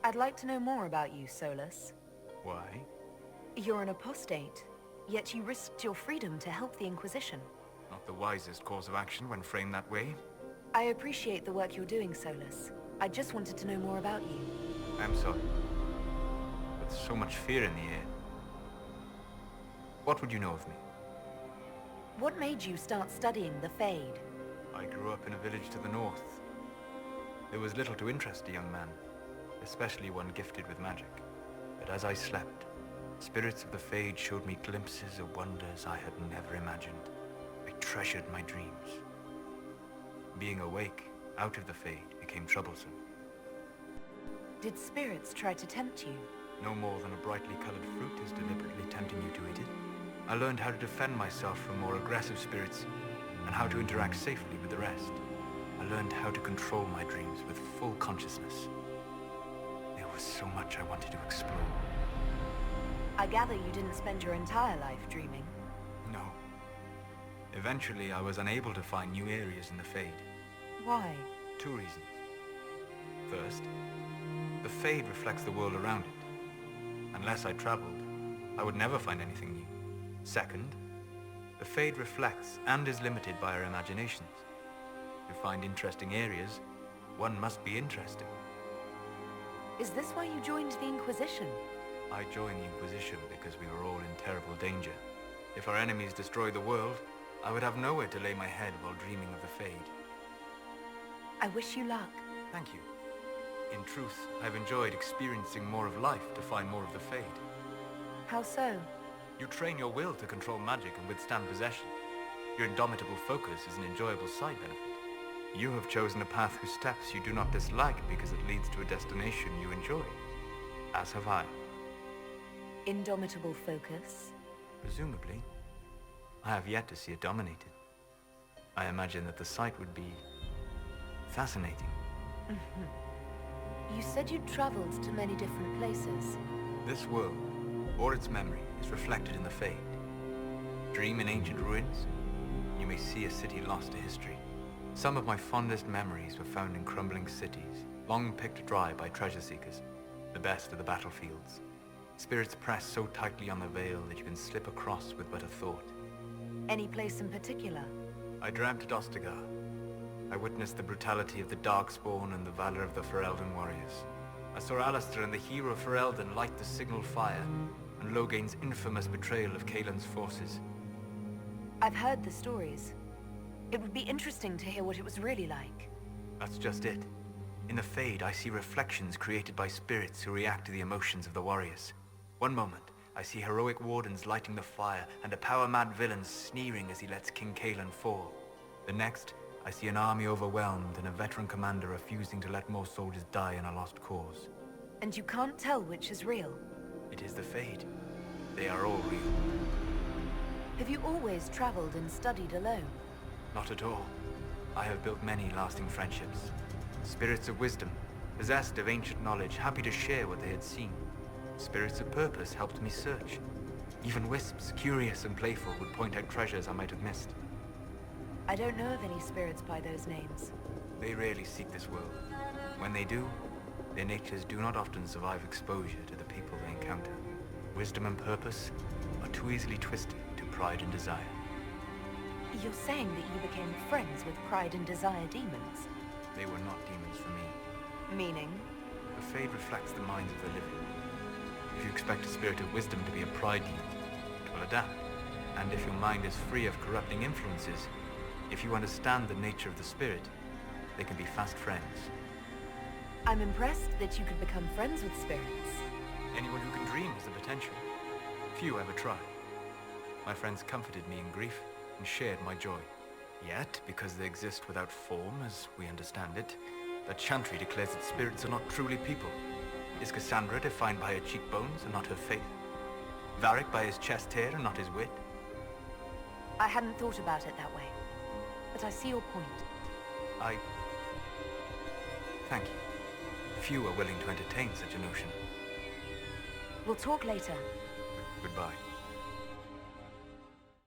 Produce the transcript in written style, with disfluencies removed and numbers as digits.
I'd like to know more about you, Solas. Why? You're an apostate, yet you risked your freedom to help the Inquisition. Not the wisest course of action when framed that way. I appreciate the work you're doing, Solas. I just wanted to know more about you. I'm sorry. With so much fear in the air. What would you know of me? What made you start studying the Fade? I grew up in a village to the north. There was little to interest a young man, especially one gifted with magic. But as I slept, spirits of the Fade showed me glimpses of wonders I had never imagined. I treasured my dreams. Being awake, out of the Fade, became troublesome. Did spirits try to tempt you? No more than a brightly colored fruit is deliberately tempting you to eat it. I learned how to defend myself from more aggressive spirits, and how to interact safely with the rest. I learned how to control my dreams with full consciousness. There was so much I wanted to explore. I gather you didn't spend your entire life dreaming. No. Eventually, I was unable to find new areas in the Fade. Why? 2 reasons. First, the Fade reflects the world around it. Unless I traveled, I would never find anything new. Second, the Fade reflects and is limited by our imaginations. To find interesting areas, one must be interesting. Is this why you joined the Inquisition? I joined the Inquisition because we were all in terrible danger. If our enemies destroyed the world, I would have nowhere to lay my head while dreaming of the Fade. I wish you luck. Thank you. In truth, I've enjoyed experiencing more of life to find more of the Fade. How so? You train your will to control magic and withstand possession. Your indomitable focus is an enjoyable side benefit. You have chosen a path whose steps you do not dislike because it leads to a destination you enjoy. As have I. Indomitable focus? Presumably. I have yet to see it dominated. I imagine that the sight would be fascinating. You said you'd traveled to many different places. This world, or its memory, is reflected in the Fade. Dream in ancient ruins, you may see a city lost to history. Some of my fondest memories were found in crumbling cities, long picked dry by treasure seekers, the best of the battlefields. Spirits press so tightly on the veil that you can slip across with but a thought. Any place in particular? I dreamt at Ostagar. I witnessed the brutality of the Darkspawn and the valor of the Ferelden warriors. I saw Alistair and the hero Ferelden light the signal fire, and Logain's infamous betrayal of Kaelin's forces. I've heard the stories. It would be interesting to hear what it was really like. That's just it. In the Fade, I see reflections created by spirits who react to the emotions of the warriors. One moment, I see heroic wardens lighting the fire and a power-mad villain sneering as he lets King Kaelin fall. The next, I see an army overwhelmed and a veteran commander refusing to let more soldiers die in a lost cause. And you can't tell which is real? It is the Fade. They are all real. Have you always traveled and studied alone? Not at all. I have built many lasting friendships. Spirits of wisdom, possessed of ancient knowledge, happy to share what they had seen. Spirits of purpose helped me search. Even wisps, curious and playful, would point out treasures I might have missed. I don't know of any spirits by those names. They rarely seek this world. When they do, their natures do not often survive exposure to the people they encounter. Wisdom and purpose are too easily twisted to pride and desire. You're saying that you became friends with pride and desire demons? They were not demons for me. Meaning? The Fade reflects the minds of the living. If you expect a spirit of wisdom to be a pride demon, it will adapt. And if your mind is free of corrupting influences, if you understand the nature of the spirit, they can be fast friends. I'm impressed that you could become friends with spirits. Anyone who can dream has the potential. Few ever try. My friends comforted me in grief and shared my joy. Yet, because they exist without form, as we understand it, the Chantry declares that spirits are not truly people. Is Cassandra defined by her cheekbones and not her faith? Varric by his chest hair and not his wit? I hadn't thought about it that way, but I see your point. Thank you. Few are willing to entertain such a notion. We'll talk later. Goodbye.